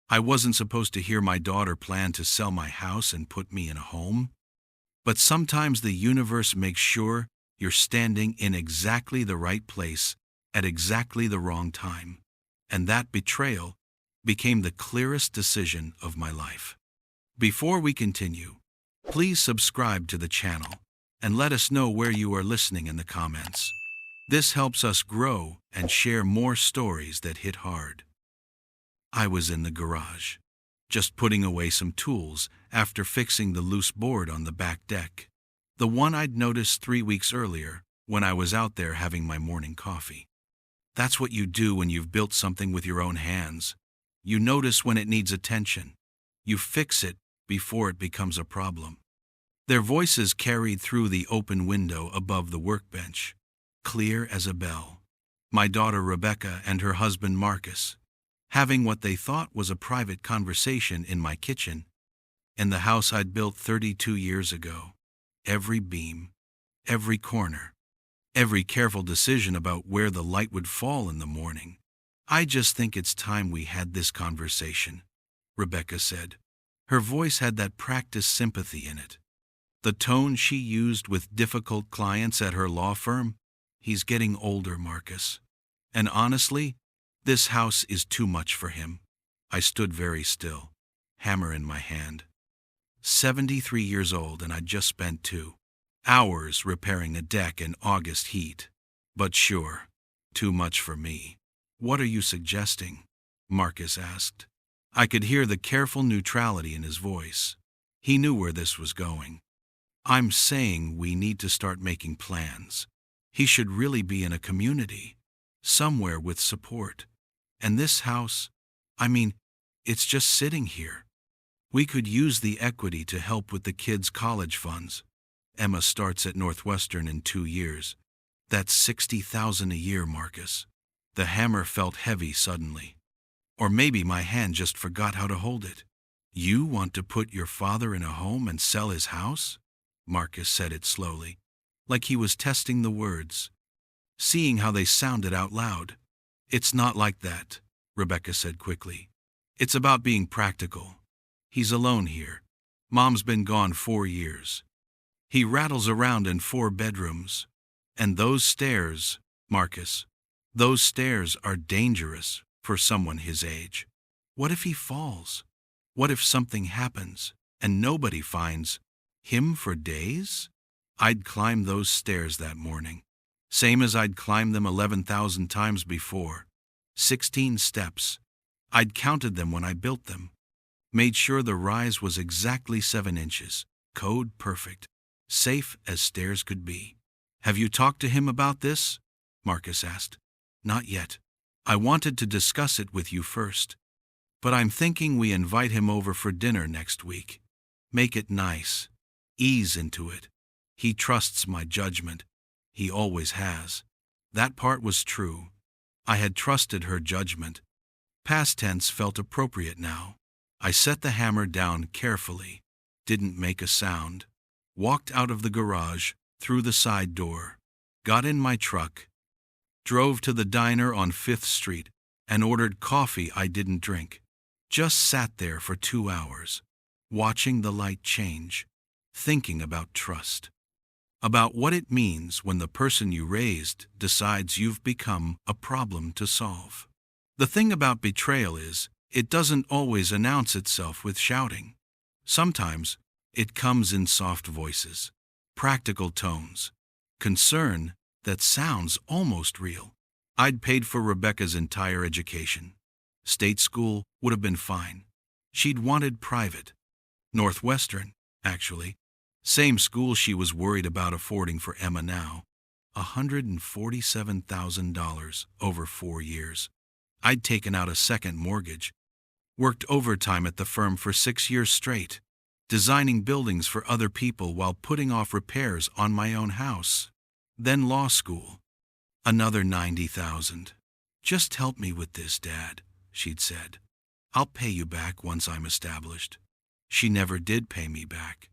I wasn't supposed to hear my daughter plan to sell my house and put me in a home. But sometimes the universe makes sure you're standing in exactly the right place at exactly the wrong time. And that betrayal became the clearest decision of my life. Before we continue, please subscribe to the channel and let us know where you are listening in the comments. This helps us grow and share more stories that hit hard. I was in the garage, just putting away some tools after fixing the loose board on the back deck, the one I'd noticed 3 weeks earlier when I was out there having my morning coffee. That's what you do when you've built something with your own hands. You notice when it needs attention. You fix it before it becomes a problem. Their voices carried through the open window above the workbench, clear as a bell. My daughter Rebecca and her husband Marcus, having what they thought was a private conversation in my kitchen, in the house I'd built 32 years ago. Every beam, every corner, every careful decision about where the light would fall in the morning. "I just think it's time we had this conversation," Rebecca said. Her voice had that practiced sympathy in it. The tone she used with difficult clients at her law firm. "He's getting older, Marcus. And honestly, this house is too much for him." I stood very still, hammer in my hand. 73 years old, and I'd just spent 2 hours repairing a deck in August heat. But sure, too much for me. "What are you suggesting?" Marcus asked. I could hear the careful neutrality in his voice. He knew where this was going. "I'm saying we need to start making plans. He should really be in a community, somewhere with support. And this house, it's just sitting here. We could use the equity to help with the kids' college funds. Emma starts at Northwestern in 2 years. That's $60,000 a year, Marcus." The hammer felt heavy suddenly. Or maybe my hand just forgot how to hold it. "You want to put your father in a home and sell his house?" Marcus said it slowly, like he was testing the words, seeing how they sounded out loud. "It's not like that," Rebecca said quickly. "It's about being practical. He's alone here. Mom's been gone 4 years. He rattles around in 4 bedrooms. And those stairs, Marcus, those stairs are dangerous for someone his age. What if he falls? What if something happens and nobody finds him for days?" I'd climbed those stairs that morning, same as I'd climbed them 11,000 times before. 16 steps. I'd counted them when I built them. Made sure the rise was exactly 7 inches, code perfect, safe as stairs could be. "Have you talked to him about this?" Marcus asked. "Not yet. I wanted to discuss it with you first. But I'm thinking we invite him over for dinner next week. Make it nice. Ease into it. He trusts my judgment. He always has." That part was true. I had trusted her judgment. Past tense felt appropriate now. I set the hammer down carefully, didn't make a sound, walked out of the garage, through the side door, got in my truck, drove to the diner on 5th Street, and ordered coffee I didn't drink. Just sat there for 2 hours, watching the light change, thinking about trust. About what it means when the person you raised decides you've become a problem to solve. The thing about betrayal is, it doesn't always announce itself with shouting. Sometimes, it comes in soft voices, practical tones, concern that sounds almost real. I'd paid for Rebecca's entire education. State school would have been fine. She'd wanted private. Northwestern, actually. Same school she was worried about affording for Emma now. $147,000 over 4 years. I'd taken out a second mortgage. Worked overtime at the firm for 6 years straight, designing buildings for other people while putting off repairs on my own house. Then law school. Another $90,000. "Just help me with this, Dad," she'd said. "I'll pay you back once I'm established." She never did pay me back,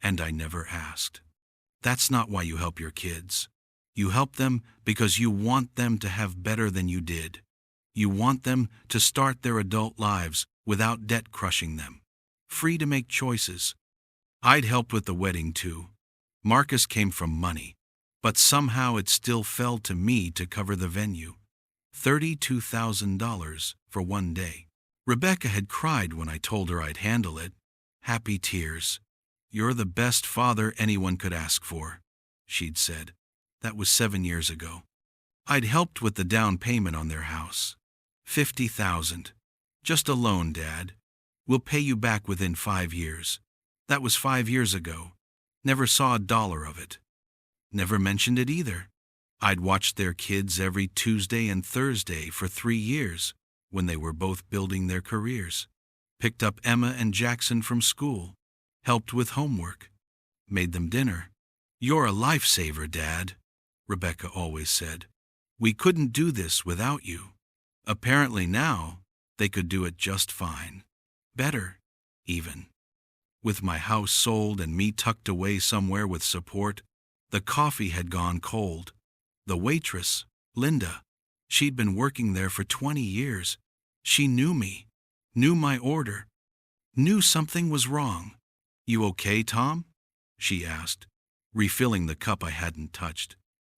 and I never asked. That's not why you help your kids. You help them because you want them to have better than you did. You want them to start their adult lives without debt crushing them. Free to make choices. I'd helped with the wedding too. Marcus came from money, but somehow it still fell to me to cover the venue. $32,000 for one day. Rebecca had cried when I told her I'd handle it. Happy tears. "You're the best father anyone could ask for," she'd said. That was 7 years ago. I'd helped with the down payment on their house. $50,000. "Just a loan, Dad. We'll pay you back within 5 years. That was 5 years ago. Never saw a dollar of it. Never mentioned it either. I'd watched their kids every Tuesday and Thursday for 3 years when they were both building their careers. Picked up Emma and Jackson from school. Helped with homework. Made them dinner. "You're a lifesaver, Dad," Rebecca always said. "We couldn't do this without you." Apparently now, they could do it just fine. Better, even. With my house sold and me tucked away somewhere with support, the coffee had gone cold. The waitress, Linda, she'd been working there for 20 years. She knew me, knew my order, knew something was wrong. "You okay, Tom?" she asked, refilling the cup I hadn't touched.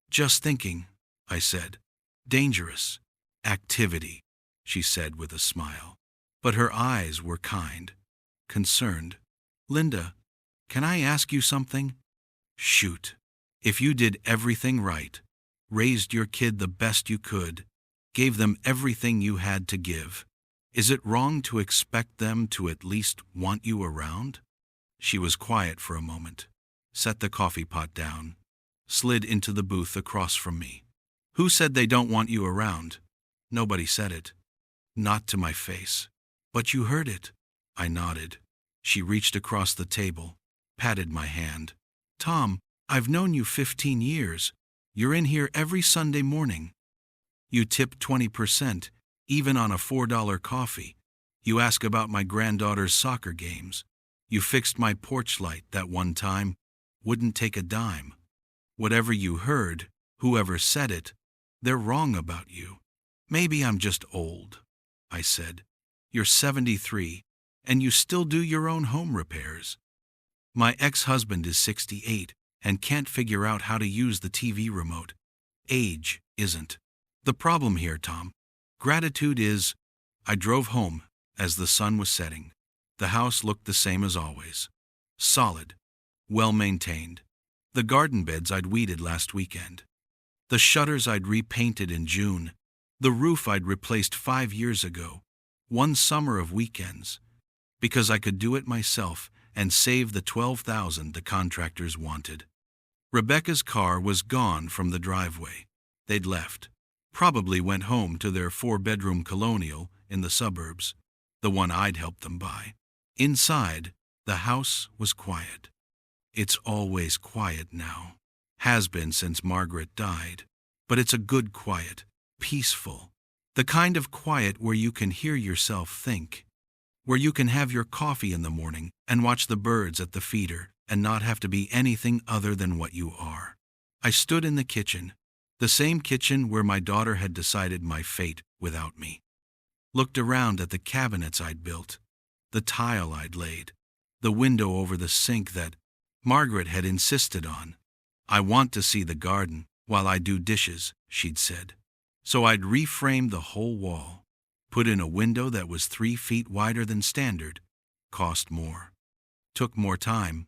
"Just thinking," I said. "Dangerous activity," she said with a smile. But her eyes were kind, concerned. "Linda, can I ask you something?" "Shoot. If you did everything right, raised your kid the best you could, gave them everything you had to give, is it wrong to expect them to at least want you around?" She was quiet for a moment, set the coffee pot down, slid into the booth across from me. "Who said they don't want you around?" "Nobody said it. Not to my face." "But you heard it." I nodded. She reached across the table, patted my hand. "Tom, I've known you 15 years. You're in here every Sunday morning. You tip 20%, even on a $4 coffee. You ask about my granddaughter's soccer games. You fixed my porch light that one time. Wouldn't take a dime. Whatever you heard, whoever said it, they're wrong about you." "Maybe I'm just old," I said. "You're 73, and you still do your own home repairs. My ex-husband is 68 and can't figure out how to use the TV remote. Age isn't the problem here, Tom. Gratitude is." I drove home as the sun was setting. The house looked the same as always. Solid, well-maintained. The garden beds I'd weeded last weekend. The shutters I'd repainted in June. The roof I'd replaced 5 years ago. One summer of weekends. Because I could do it myself and save the $12,000 the contractors wanted. Rebecca's car was gone from the driveway. They'd left. Probably went home to their 4-bedroom colonial in the suburbs, the one I'd helped them buy. Inside, the house was quiet. It's always quiet now. Has been since Margaret died. But it's a good quiet, peaceful. The kind of quiet where you can hear yourself think. Where you can have your coffee in the morning and watch the birds at the feeder and not have to be anything other than what you are. I stood in the kitchen, the same kitchen where my daughter had decided my fate without me. Looked around at the cabinets I'd built, the tile I'd laid, the window over the sink that Margaret had insisted on. "I want to see the garden while I do dishes," she'd said. So I'd reframed the whole wall, put in a window that was 3 feet wider than standard, cost more, took more time,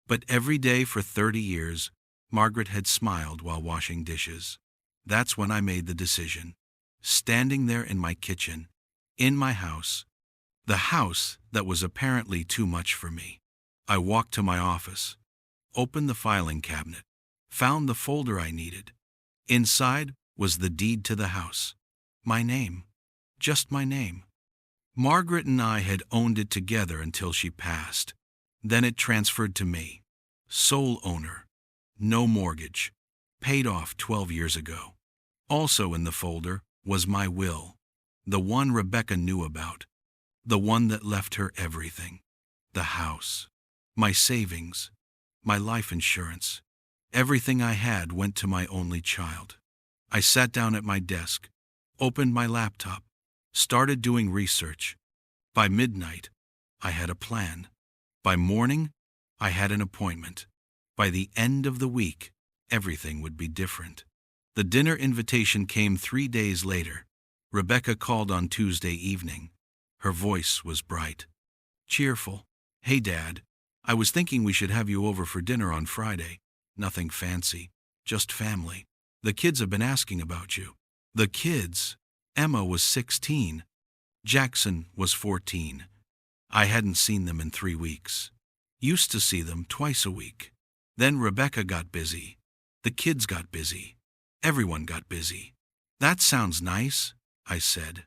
but every day for 30 years, Margaret had smiled while washing dishes. That's when I made the decision. Standing there in my kitchen, in my house, the house that was apparently too much for me. I walked to my office, opened the filing cabinet, found the folder I needed. Inside was the deed to the house. My name. Just my name. Margaret and I had owned it together until she passed. Then it transferred to me. Sole owner. No mortgage. Paid off 12 years ago. Also in the folder was my will. The one Rebecca knew about. The one that left her everything. The house. My savings. My life insurance. Everything I had went to my only child. I sat down at my desk, opened my laptop, started doing research. By midnight, I had a plan. By morning, I had an appointment. By the end of the week, everything would be different. The dinner invitation came 3 days later. Rebecca called on Tuesday evening. Her voice was bright, cheerful. "Hey, Dad, I was thinking we should have you over for dinner on Friday. Nothing fancy, just family. The kids have been asking about you." The kids? Emma was 16. Jackson was 14. I hadn't seen them in 3 weeks. Used to see them twice a week. Then Rebecca got busy. The kids got busy. Everyone got busy. "That sounds nice," I said.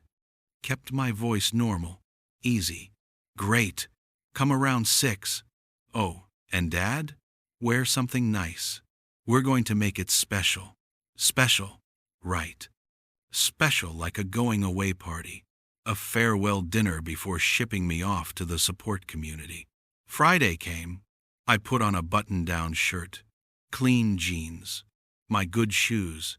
Kept my voice normal, easy. "Great. Come around 6. Oh, and Dad? Wear something nice. We're going to make it special." Special, right. Special like a going-away party. A farewell dinner before shipping me off to the support community. Friday came. I put on a button-down shirt, clean jeans, my good shoes.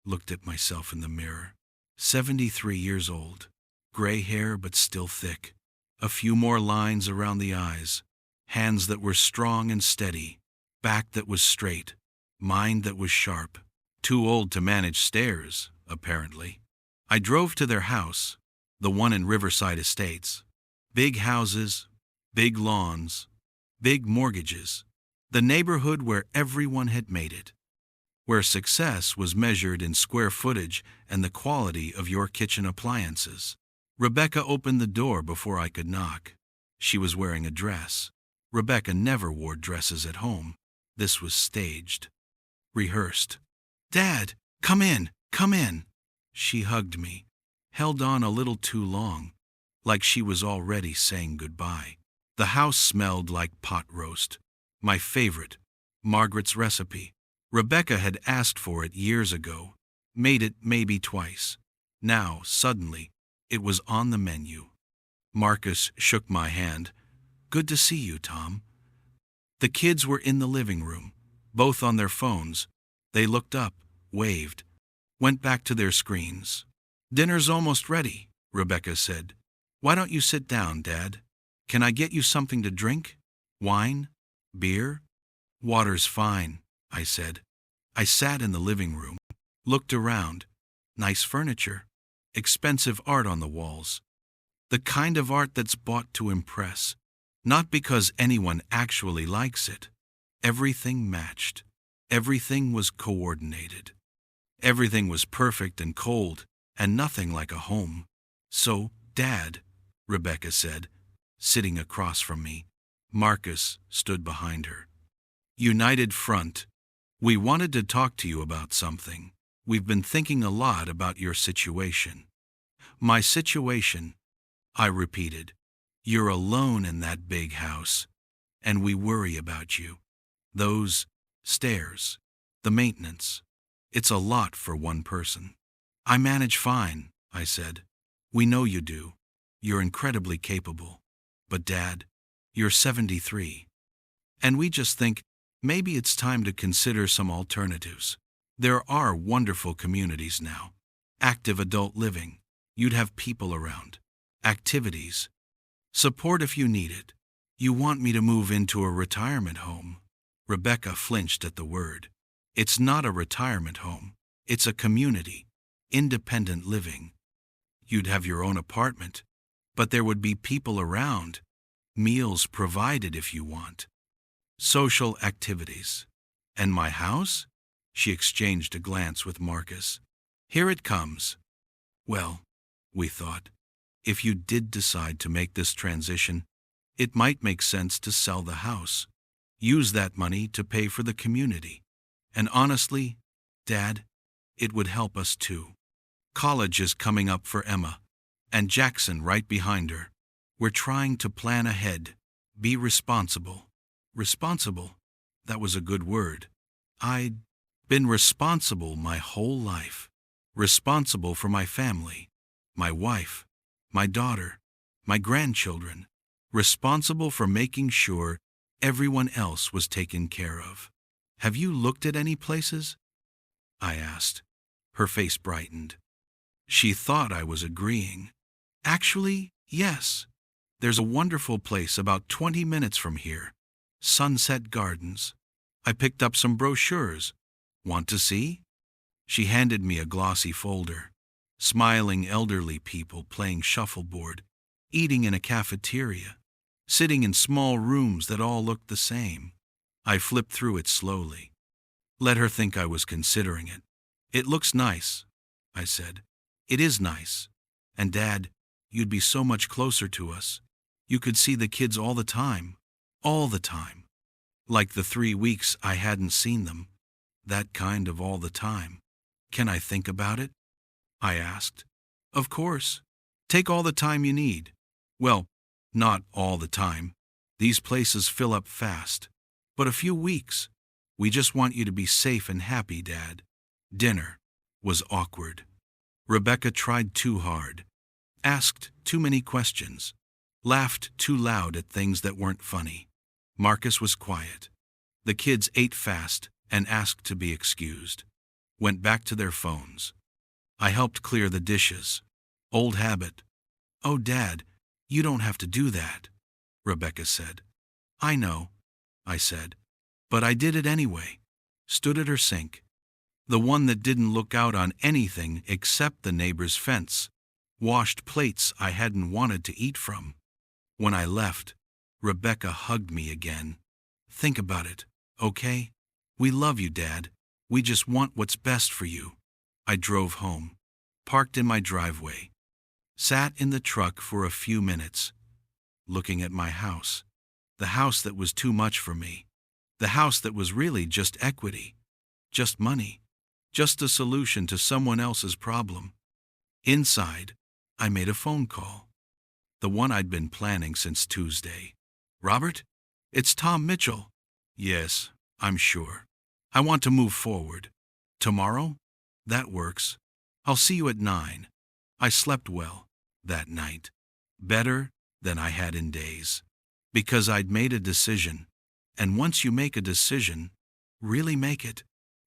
Looked at myself in the mirror. 73 years old. Gray hair but still thick. A few more lines around the eyes. Hands that were strong and steady. Back that was straight. Mind that was sharp. Too old to manage stairs, apparently. I drove to their house, the one in Riverside Estates. Big houses, big lawns, big mortgages. The neighborhood where everyone had made it. Where success was measured in square footage and the quality of your kitchen appliances. Rebecca opened the door before I could knock. She was wearing a dress. Rebecca never wore dresses at home. This was staged. Rehearsed. "Dad, come in, come in." She hugged me, held on a little too long, like she was already saying goodbye. The house smelled like pot roast. My favorite, Margaret's recipe. Rebecca had asked for it years ago, made it maybe twice. Now, suddenly, it was on the menu. Marcus shook my hand. "Good to see you, Tom." The kids were in the living room, both on their phones. They looked up, waved, went back to their screens. "Dinner's almost ready," Rebecca said. "Why don't you sit down, Dad? Can I get you something to drink? Wine? Beer?" "Water's fine," I said. I sat in the living room, looked around. Nice furniture, expensive art on the walls. The kind of art that's bought to impress, not because anyone actually likes it. Everything matched. Everything was coordinated. Everything was perfect and cold, and nothing like a home. "So, Dad," Rebecca said, sitting across from me. Marcus stood behind her. "United Front. We wanted to talk to you about something. We've been thinking a lot about your situation." "My situation," I repeated. "You're alone in that big house, and we worry about you. Those stairs, the maintenance. It's a lot for one person." "I manage fine," I said. "We know you do. You're incredibly capable. But Dad, you're 73. And we just think maybe it's time to consider some alternatives. There are wonderful communities now. Active adult living. You'd have people around. Activities. Support if you need it. You want me to move into a retirement home?" Rebecca flinched at the word. "It's not a retirement home. It's a community. Independent living. You'd have your own apartment, but there would be people around. Meals provided if you want. Social activities. And my house?" She exchanged a glance with Marcus. "Here it comes." Well, we thought, if you did decide to make this transition, it might make sense to sell the house. Use that money to pay for the community. And honestly, Dad, it would help us too. College is coming up for Emma, and Jackson right behind her. We're trying to plan ahead, be responsible. Responsible? That was a good word. I'd been responsible my whole life. Responsible for my family, my wife, my daughter, my grandchildren. Responsible for making sure everyone else was taken care of. "Have you looked at any places?" I asked. Her face brightened. She thought I was agreeing. "Actually, yes. There's a wonderful place about 20 minutes from here. Sunset Gardens. I picked up some brochures. Want to see? She handed me a glossy folder. Smiling elderly people playing shuffleboard, eating in a cafeteria, sitting in small rooms that all looked the same. I flipped through it slowly. Let her think I was considering it. It looks nice, I said. It is nice. And Dad, you'd be so much closer to us. You could see the kids all the time. All the time. Like the 3 weeks I hadn't seen them. That kind of all the time. Can I think about it? I asked. Of course. Take all the time you need. Well, not all the time. These places fill up fast. But a few weeks. We just want you to be safe and happy, Dad. Dinner was awkward. Rebecca tried too hard, asked too many questions, laughed too loud at things that weren't funny. Marcus was quiet. The kids ate fast and asked to be excused. Went back to their phones. I helped clear the dishes. Old habit. Oh, Dad, you don't have to do that, Rebecca said. I know, I said. But I did it anyway. Stood at her sink. The one that didn't look out on anything except the neighbor's fence. Washed plates I hadn't wanted to eat from. When I left, Rebecca hugged me again. Think about it, okay? We love you, Dad. We just want what's best for you. I drove home, parked in my driveway, sat in the truck for a few minutes, looking at my house. The house that was too much for me. The house that was really just equity, just money, just a solution to someone else's problem. Inside, I made a phone call. The one I'd been planning since Tuesday. Robert? It's Tom Mitchell. Yes, I'm sure. I want to move forward. Tomorrow? That works. I'll see you at 9. I slept well that night. Better than I had in days. Because I'd made a decision. And once you make a decision, really make it,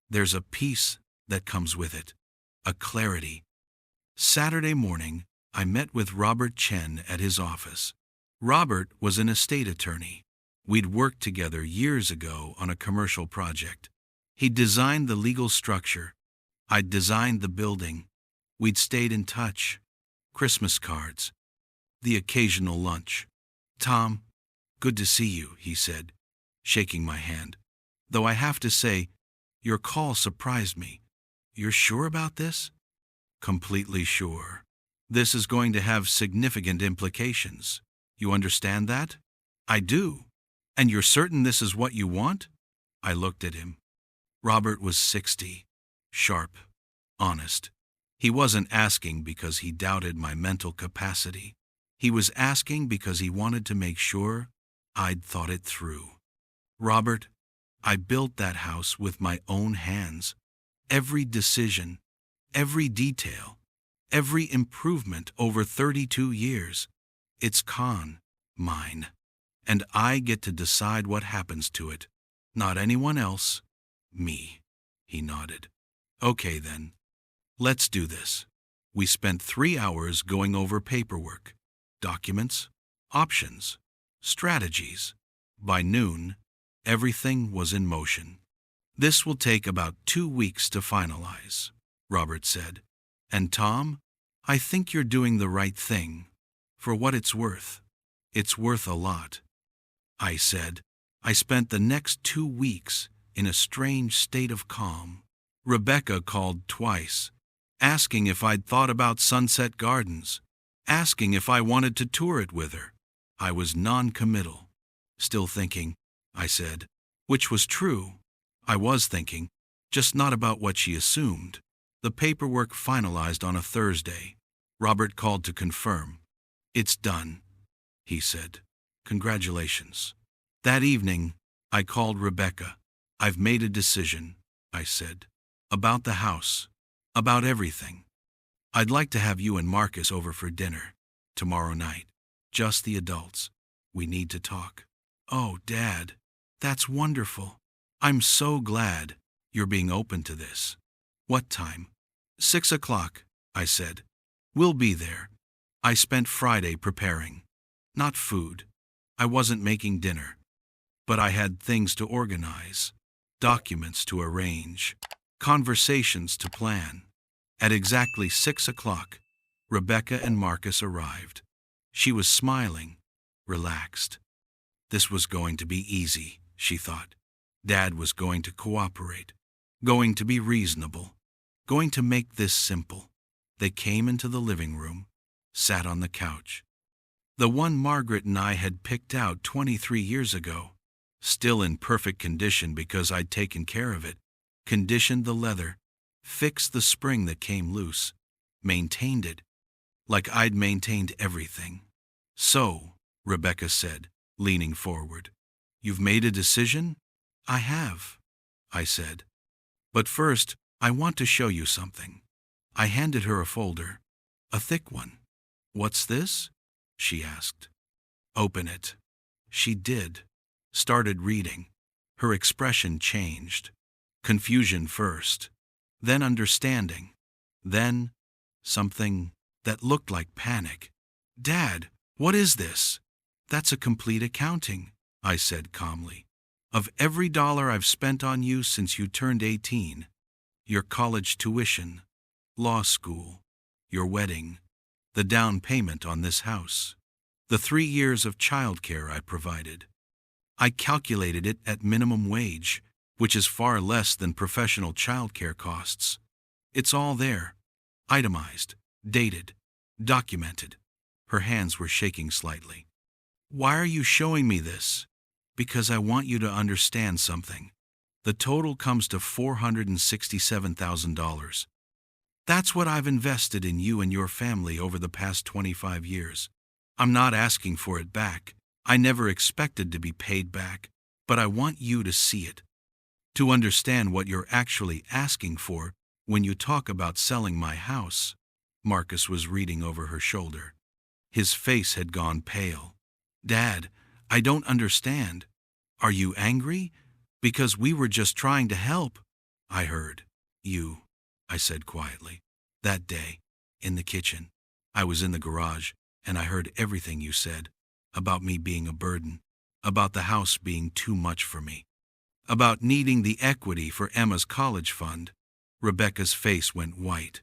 there's a peace that comes with it, a clarity. Saturday morning, I met with Robert Chen at his office. Robert was an estate attorney. We'd worked together years ago on a commercial project. He'd designed the legal structure. I'd designed the building. We'd stayed in touch. Christmas cards. The occasional lunch. Tom, good to see you, he said, shaking my hand. Though I have to say, your call surprised me. You're sure about this? Completely sure. This is going to have significant implications. You understand that? I do. And you're certain this is what you want? I looked at him. Robert was 60. Sharp. Honest. He wasn't asking because he doubted my mental capacity. He was asking because he wanted to make sure I'd thought it through. Robert, I built that house with my own hands. Every decision, every detail, every improvement over 32 years. It's mine. And I get to decide what happens to it. Not anyone else. Me. He nodded. Okay then. Let's do this. We spent 3 hours going over paperwork, documents, options, strategies. By noon, everything was in motion. This will take about 2 weeks to finalize, Robert said. And Tom, I think you're doing the right thing. For what it's worth. It's worth a lot. I said. I spent the next 2 weeks in a strange state of calm. Rebecca called twice, asking if I'd thought about Sunset Gardens, asking if I wanted to tour it with her. I was non-committal. Still thinking, I said, which was true. I was thinking, just not about what she assumed. The paperwork finalized on a Thursday. Robert called to confirm. It's done, he said. Congratulations. That evening, I called Rebecca. I've made a decision, I said. About the house. About everything. I'd like to have you and Marcus over for dinner. Tomorrow night. Just the adults. We need to talk. Oh, Dad. That's wonderful. I'm so glad you're being open to this. What time? 6 o'clock, I said. We'll be there. I spent Friday preparing. Not food. I wasn't making dinner. But I had things to organize, documents to arrange, conversations to plan. At exactly 6 o'clock, Rebecca and Marcus arrived. She was smiling, relaxed. This was going to be easy, she thought. Dad was going to cooperate, going to be reasonable, going to make this simple. They came into the living room, sat on the couch. The one Margaret and I had picked out 23 years ago, still in perfect condition because I'd taken care of it, conditioned the leather, fixed the spring that came loose, maintained it, like I'd maintained everything. So, Rebecca said, leaning forward, "You've made a decision?" "I have," I said. "But first, I want to show you something." I handed her a folder, a thick one. "What's this?" she asked. "Open it." She did, started reading. Her expression changed. Confusion first, then understanding, then something that looked like panic. "Dad, what is this?" "That's a complete accounting," I said calmly, "of every dollar I've spent on you since you turned 18. Your college tuition, law school, your wedding, the down payment on this house, the 3 years of childcare I provided. I calculated it at minimum wage, which is far less than professional childcare costs. It's all there, itemized, dated, documented." Her hands were shaking slightly. "Why are you showing me this?" "Because I want you to understand something. The total comes to $467,000. That's what I've invested in you and your family over the past 25 years. I'm not asking for it back. I never expected to be paid back, but I want you to see it, to understand what you're actually asking for when you talk about selling my house." Marcus was reading over her shoulder. His face had gone pale. "Dad, I don't understand. Are you angry? Because we were just trying to help." "I heard you," I said quietly. "That day, in the kitchen. I was in the garage, and I heard everything you said, about me being a burden, about the house being too much for me, about needing the equity for Emma's college fund." Rebecca's face went white.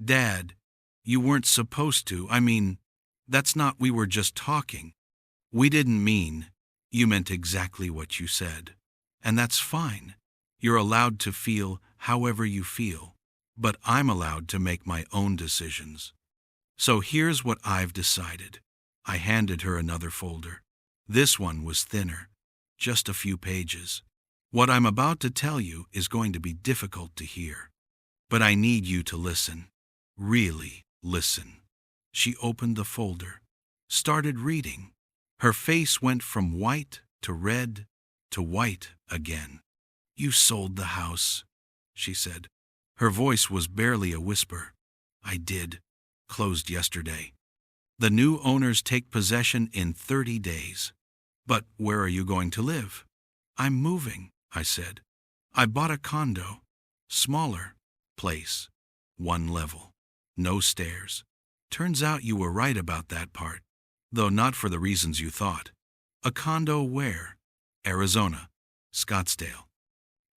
"Dad, you weren't supposed to. I mean, that's not, we were just talking. We didn't mean." "You meant exactly what you said. And that's fine. You're allowed to feel however you feel. But I'm allowed to make my own decisions. So here's what I've decided." I handed her another folder. This one was thinner, just a few pages. "What I'm about to tell you is going to be difficult to hear. But I need you to listen. Really listen." She opened the folder, started reading. Her face went from white to red to white again. "You sold the house," she said. Her voice was barely a whisper. "I did. Closed yesterday. The new owners take possession in 30 days. But where are you going to live?" "I'm moving," I said. "I bought a condo. Smaller place. 1 level. No stairs. Turns out you were right about that part, though not for the reasons you thought. A condo where?" "Arizona. Scottsdale.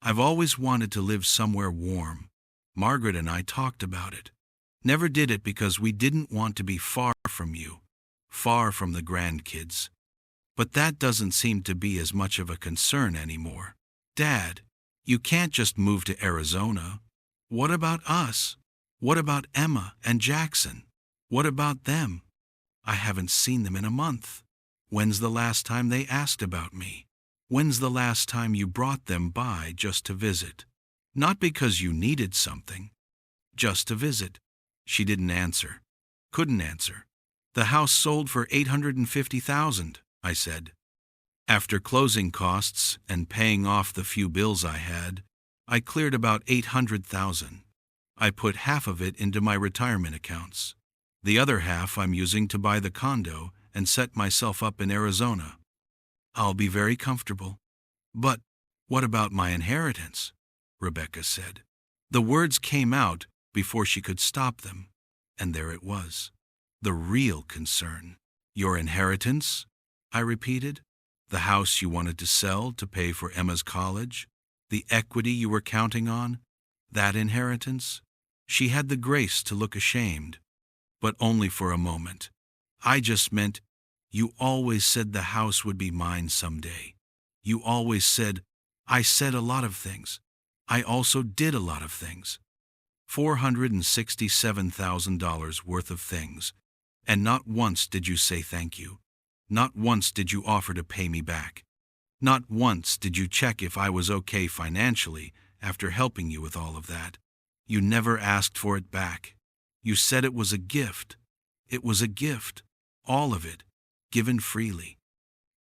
I've always wanted to live somewhere warm. Margaret and I talked about it. Never did it because we didn't want to be far from you, far from the grandkids. But that doesn't seem to be as much of a concern anymore. Dad, you can't just move to Arizona. What about us? What about Emma and Jackson? What about them? I haven't seen them in a month. When's the last time they asked about me? When's the last time you brought them by just to visit? Not because you needed something, just to visit." She didn't answer. Couldn't answer. "The house sold for $850,000, I said. "After closing costs and paying off the few bills I had, I cleared about $800,000. I put half of it into my retirement accounts. The other half I'm using to buy the condo and set myself up in Arizona. I'll be very comfortable." "But what about my inheritance?" Rebecca said. The words came out before she could stop them, and there it was, the real concern. Your inheritance? I repeated. The house you wanted to sell to pay for Emma's college? The equity you were counting on? That inheritance? She had the grace to look ashamed, but only for a moment. I just meant, you always said the house would be mine someday. You always said, I said a lot of things. I also did a lot of things. $467,000 worth of things. And not once did you say thank you. Not once did you offer to pay me back. Not once did you check if I was okay financially after helping you with all of that. You never asked for it back. You said it was a gift. It was a gift. All of it. Given freely.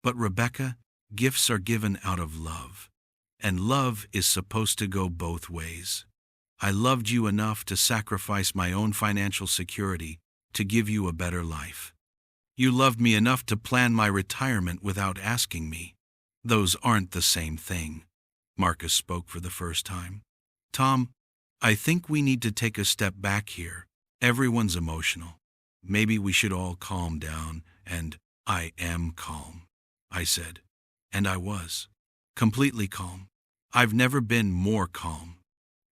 But Rebecca, gifts are given out of love. And love is supposed to go both ways. I loved you enough to sacrifice my own financial security to give you a better life. You loved me enough to plan my retirement without asking me. Those aren't the same thing. Marcus spoke for the first time. Tom, I think we need to take a step back here. Everyone's emotional. Maybe we should all calm down, and I am calm, I said. And I was. Completely calm. I've never been more calm.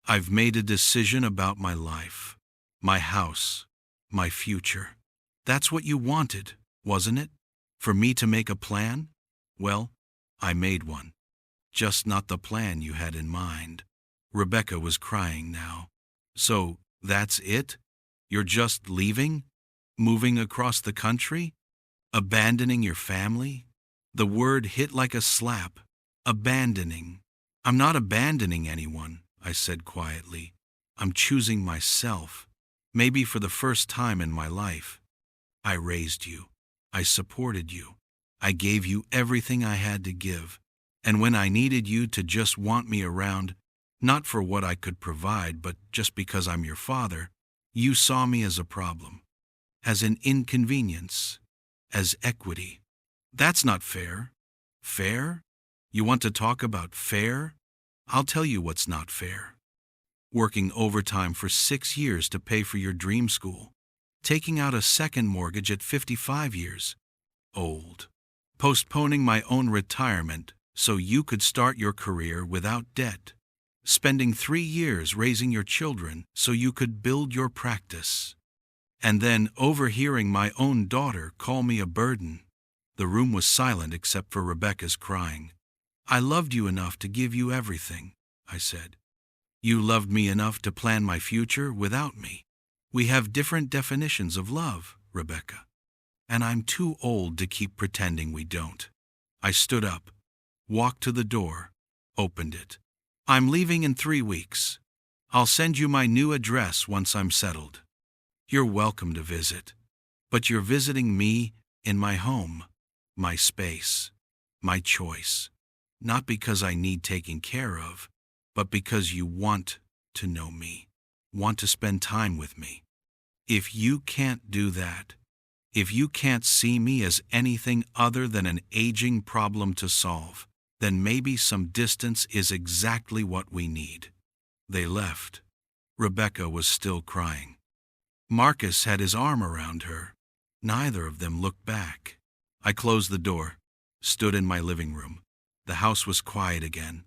I've made a decision about my life, my house, my future. That's what you wanted, wasn't it? For me to make a plan? Well, I made one. Just not the plan you had in mind. Rebecca was crying now. So, that's it? You're just leaving? Moving across the country? Abandoning your family? The word hit like a slap. Abandoning. I'm not abandoning anyone, I said quietly. I'm choosing myself. Maybe for the first time in my life. I raised you. I supported you. I gave you everything I had to give. And when I needed you to just want me around, not for what I could provide, but just because I'm your father, you saw me as a problem, as an inconvenience, as equity. That's not fair. Fair? You want to talk about fair? I'll tell you what's not fair. Working overtime for 6 years to pay for your dream school. Taking out a second mortgage at 55 years old. Postponing my own retirement so you could start your career without debt. Spending 3 years raising your children so you could build your practice. And then overhearing my own daughter call me a burden. The room was silent except for Rebecca's crying. I loved you enough to give you everything, I said. You loved me enough to plan my future without me. We have different definitions of love, Rebecca. And I'm too old to keep pretending we don't. I stood up, walked to the door, opened it. I'm leaving in 3 weeks. I'll send you my new address once I'm settled. You're welcome to visit. But you're visiting me in my home, my space, my choice. Not because I need taking care of, but because you want to know me, want to spend time with me. If you can't do that, if you can't see me as anything other than an aging problem to solve, then maybe some distance is exactly what we need. They left. Rebecca was still crying. Marcus had his arm around her. Neither of them looked back. I closed the door, stood in my living room. The house was quiet again.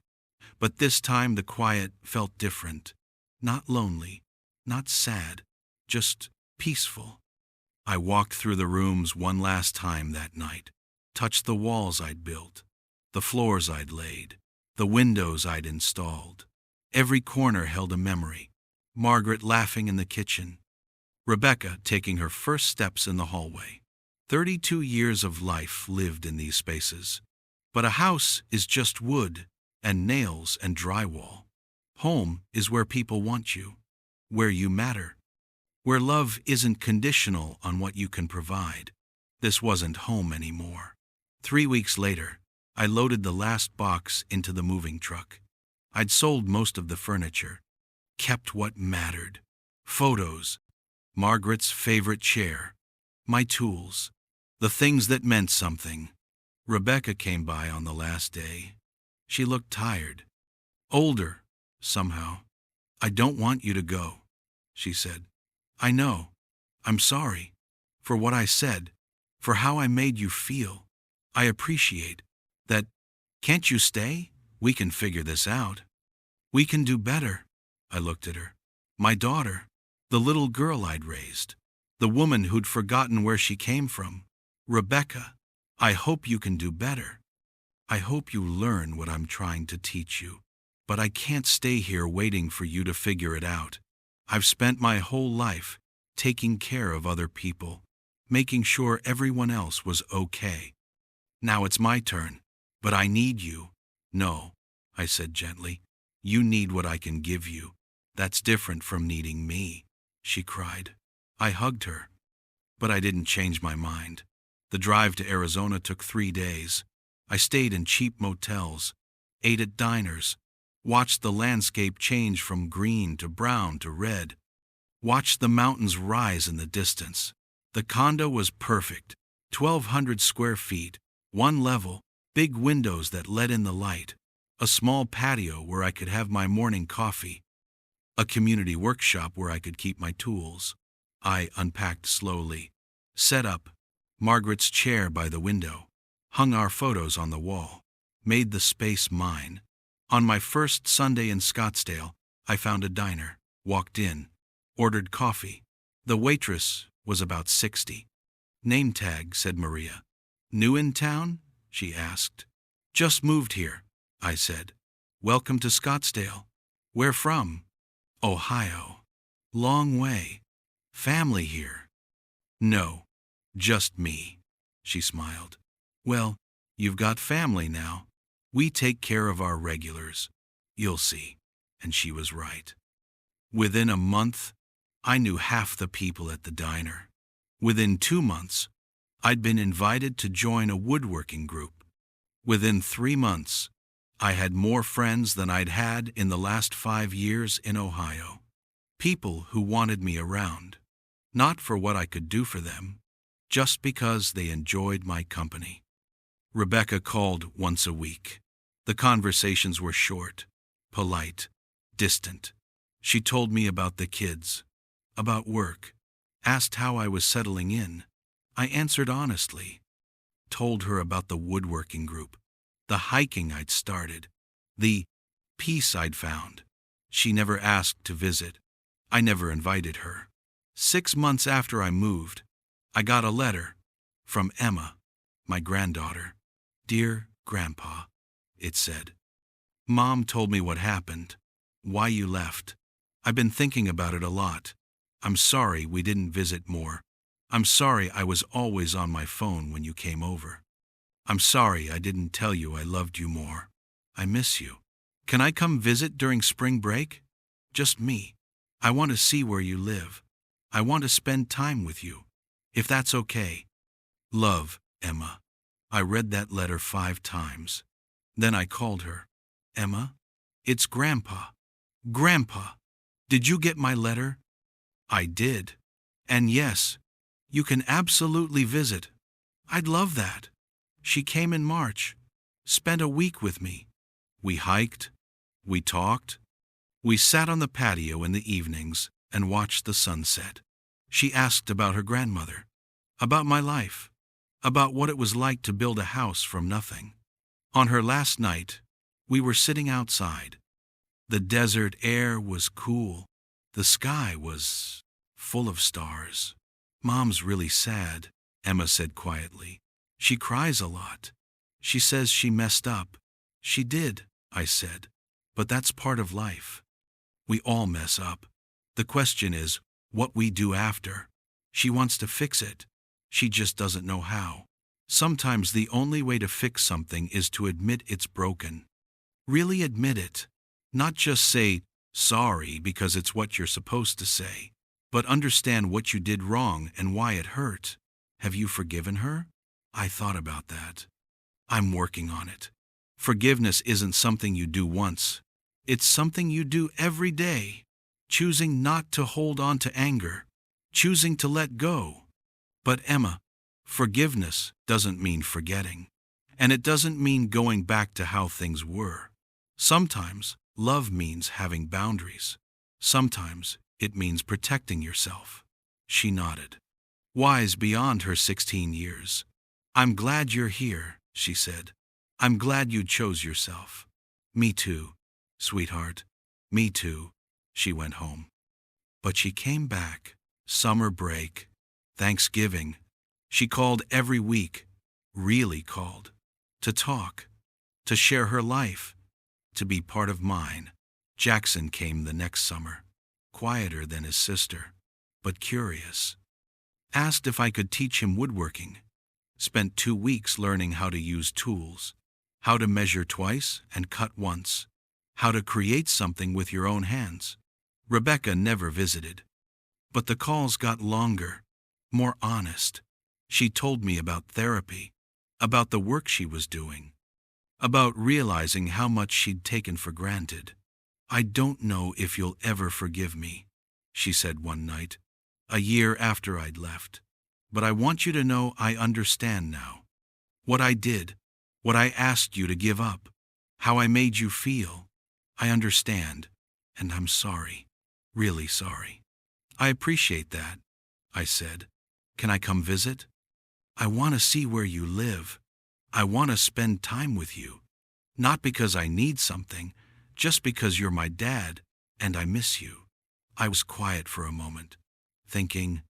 But this time the quiet felt different. Not lonely, not sad, just peaceful. I walked through the rooms one last time that night, touched the walls I'd built, the floors I'd laid, the windows I'd installed. Every corner held a memory. Margaret laughing in the kitchen. Rebecca taking her first steps in the hallway. 32 years of life lived in these spaces. But a house is just wood and nails and drywall. Home is where people want you, where you matter, where love isn't conditional on what you can provide. This wasn't home anymore. 3 weeks later, I loaded the last box into the moving truck. I'd sold most of the furniture, kept what mattered. Photos, Margaret's favorite chair, my tools, the things that meant something. Rebecca came by on the last day. She looked tired, older, somehow. I don't want you to go, she said. I know. I'm sorry. For what I said. for how I made you feel. I appreciate that. Can't you stay? We can figure this out. We can do better. I looked at her. My daughter, the little girl I'd raised, the woman who'd forgotten where she came from. Rebecca, I hope you can do better. I hope you learn what I'm trying to teach you. But I can't stay here waiting for you to figure it out. I've spent my whole life taking care of other people, making sure everyone else was okay. Now it's my turn, but I need you. No, I said gently. You need what I can give you. That's different from needing me, she cried. I hugged her, but I didn't change my mind. The drive to Arizona took 3 days. I stayed in cheap motels, ate at diners, watched the landscape change from green to brown to red, watched the mountains rise in the distance. The condo was perfect, 1,200 square feet, one level, big windows that let in the light, a small patio where I could have my morning coffee, a community workshop where I could keep my tools. I unpacked slowly, set up Margaret's chair by the window, hung our photos on the wall, made the space mine. On my first Sunday in Scottsdale, I found a diner, walked in, ordered coffee. The waitress was about 60. Name tag, said Maria. New in town? She asked. Just moved here, I said. Welcome to Scottsdale. Where from? Ohio. Long way. Family here? No, just me, she smiled. Well, you've got family now. We take care of our regulars. You'll see. And she was right. Within a month, I knew half the people at the diner. Within 2 months, I'd been invited to join a woodworking group. Within 3 months, I had more friends than I'd had in the last 5 years in Ohio. People who wanted me around, not for what I could do for them, just because they enjoyed my company. Rebecca called once a week. The conversations were short, polite, distant. She told me about the kids, about work, asked how I was settling in. I answered honestly, told her about the woodworking group, the hiking I'd started, the peace I'd found. She never asked to visit. I never invited her. 6 months after I moved, I got a letter from Emma, my granddaughter. Dear Grandpa, it said. Mom told me what happened, why you left. I've been thinking about it a lot. I'm sorry we didn't visit more. I'm sorry I was always on my phone when you came over. I'm sorry I didn't tell you I loved you more. I miss you. Can I come visit during spring break? Just me. I want to see where you live. I want to spend time with you, if that's okay. Love, Emma. I read that letter 5 times. Then I called her. Emma, it's Grandpa. Grandpa, did you get my letter? I did. And yes, you can absolutely visit. I'd love that. She came in March, spent a week with me. We hiked, we talked, we sat on the patio in the evenings and watched the sunset. She asked about her grandmother, about my life, about what it was like to build a house from nothing. On her last night, we were sitting outside. The desert air was cool. The sky was full of stars. Mom's really sad, Emma said quietly. She cries a lot. She says she messed up. She did, I said. But that's part of life. We all mess up. The question is what we do after. She wants to fix it. She just doesn't know how. Sometimes the only way to fix something is to admit it's broken. Really admit it. Not just say sorry because it's what you're supposed to say, but understand what you did wrong and why it hurt. Have you forgiven her? I thought about that. I'm working on it. Forgiveness isn't something you do once. It's something you do every day. Choosing not to hold on to anger. Choosing to let go. But Emma, forgiveness doesn't mean forgetting. And it doesn't mean going back to how things were. Sometimes love means having boundaries. Sometimes it means protecting yourself. She nodded. wise beyond her 16 years. I'm glad you're here, she said. I'm glad you chose yourself. Me too, sweetheart. Me too. She went home. But she came back. Summer break, Thanksgiving. She called every week, really called, to talk, to share her life, to be part of mine. Jackson came the next summer, quieter than his sister, but curious. Asked if I could teach him woodworking. Spent 2 weeks learning how to use tools, how to measure twice and cut once, how to create something with your own hands. Rebecca never visited. But the calls got longer, more honest. She told me about therapy, about the work she was doing, about realizing how much she'd taken for granted. I don't know if you'll ever forgive me, she said one night, a year after I'd left. But I want you to know I understand now. What I did, what I asked you to give up, how I made you feel. I understand, and I'm sorry, really sorry. I appreciate that, I said. Can I come visit? I want to see where you live. I want to spend time with you. Not because I need something, just because you're my dad, and I miss you. I was quiet for a moment, thinking,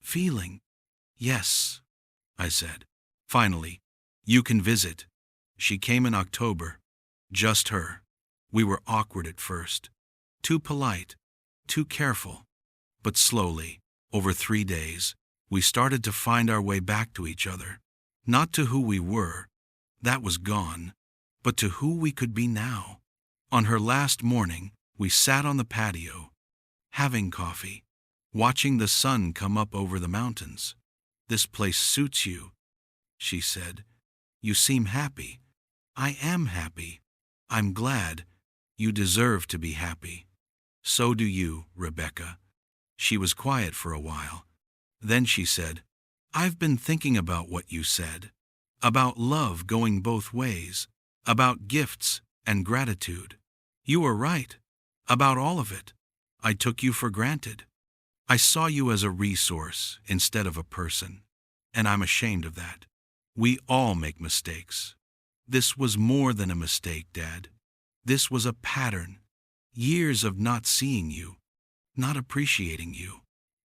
feeling. Yes, I said. Finally, you can visit. She came in October. Just her. We were awkward at first. Too polite, too careful. But slowly, over 3 days, we started to find our way back to each other. Not to who we were, that was gone, but to who we could be now. On her last morning, we sat on the patio, having coffee, watching the sun come up over the mountains. This place suits you, she said. You seem happy. I am happy. I'm glad. You deserve to be happy. So do you, Rebecca. She was quiet for a while. Then she said, I've been thinking about what you said, about love going both ways, about gifts and gratitude. You were right, about all of it. I took you for granted. I saw you as a resource instead of a person, and I'm ashamed of that. We all make mistakes. This was more than a mistake, Dad. This was a pattern. Years of not seeing you, not appreciating you,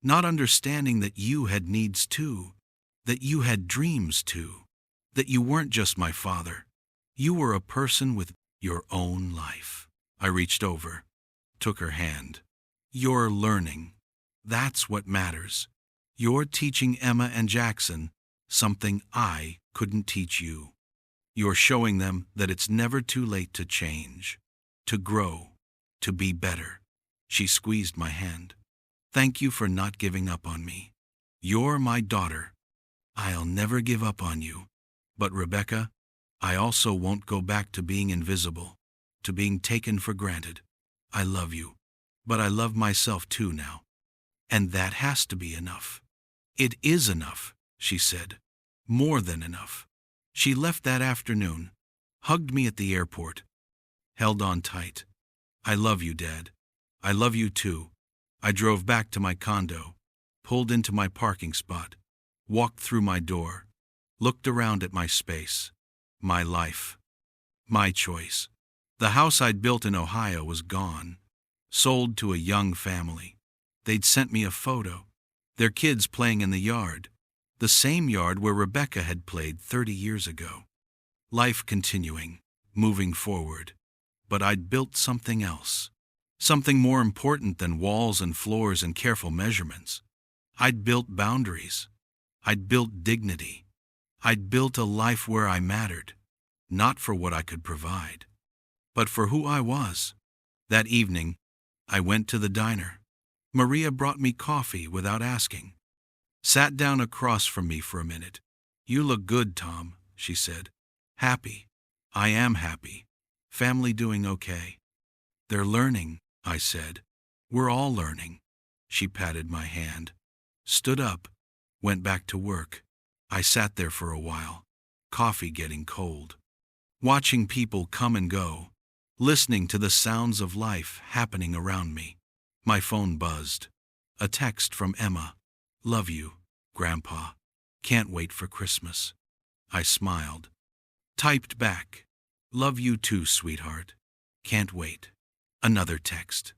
not understanding that you had needs too, that you had dreams too, that you weren't just my father. You were a person with your own life. I reached over, took her hand. You're learning. That's what matters. You're teaching Emma and Jackson something I couldn't teach you. You're showing them that it's never too late to change, to grow, to be better. She squeezed my hand. Thank you for not giving up on me. You're my daughter. I'll never give up on you. But Rebecca, I also won't go back to being invisible, to being taken for granted. I love you, but I love myself too now. And that has to be enough. It is enough, she said. More than enough. She left that afternoon, hugged me at the airport, held on tight. I love you, Dad. I love you too. I drove back to my condo, pulled into my parking spot, walked through my door, looked around at my space, my life, my choice. The house I'd built in Ohio was gone, sold to a young family. They'd sent me a photo, their kids playing in the yard, the same yard where Rebecca had played 30 years ago. Life continuing, moving forward. But I'd built something else. Something more important than walls and floors and careful measurements. I'd built boundaries. I'd built dignity. I'd built a life where I mattered, not for what I could provide, but for who I was. That evening, I went to the diner. Maria brought me coffee without asking. Sat down across from me for a minute. You look good, Tom, she said. Happy. I am happy. Family doing okay. They're learning, I said. We're all learning. She patted my hand, stood up, went back to work. I sat there for a while, coffee getting cold, watching people come and go, listening to the sounds of life happening around me. My phone buzzed. A text from Emma. Love you. Grandpa, can't wait for Christmas. I smiled. Typed back, love you too, sweetheart. Can't wait. Another text.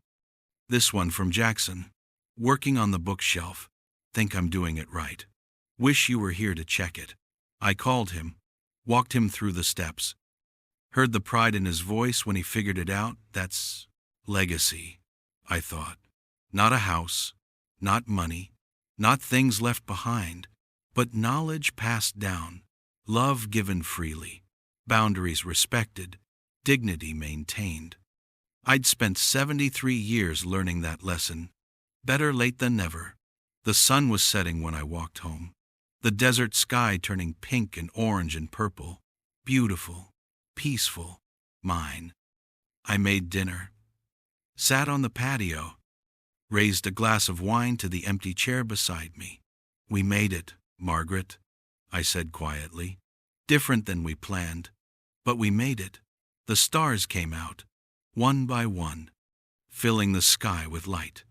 This one from Jackson. Working on the bookshelf. Think I'm doing it right. Wish you were here to check it. I called him, walked him through the steps. Heard the pride in his voice when he figured it out. That's legacy, I thought. Not a house, not money, not things left behind, but knowledge passed down, love given freely, boundaries respected, dignity maintained. I'd spent 73 years learning that lesson. Better late than never. The sun was setting when I walked home. The desert sky turning pink and orange and purple. Beautiful, peaceful, mine. I made dinner. Sat on the patio. Raised a glass of wine to the empty chair beside me. We made it, Margaret, I said quietly. Different than we planned. But we made it. The stars came out, one by one, filling the sky with light.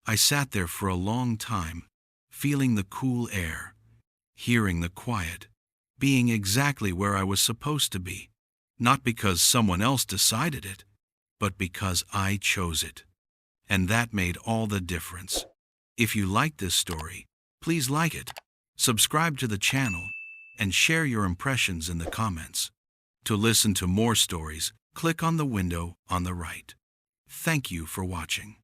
I sat there for a long time, feeling the cool air, hearing the quiet, being exactly where I was supposed to be, not because someone else decided it, but because I chose it. And that made all the difference. If you like this story, please like it, subscribe to the channel, and share your impressions in the comments. To listen to more stories, click on the window on the right. Thank you for watching.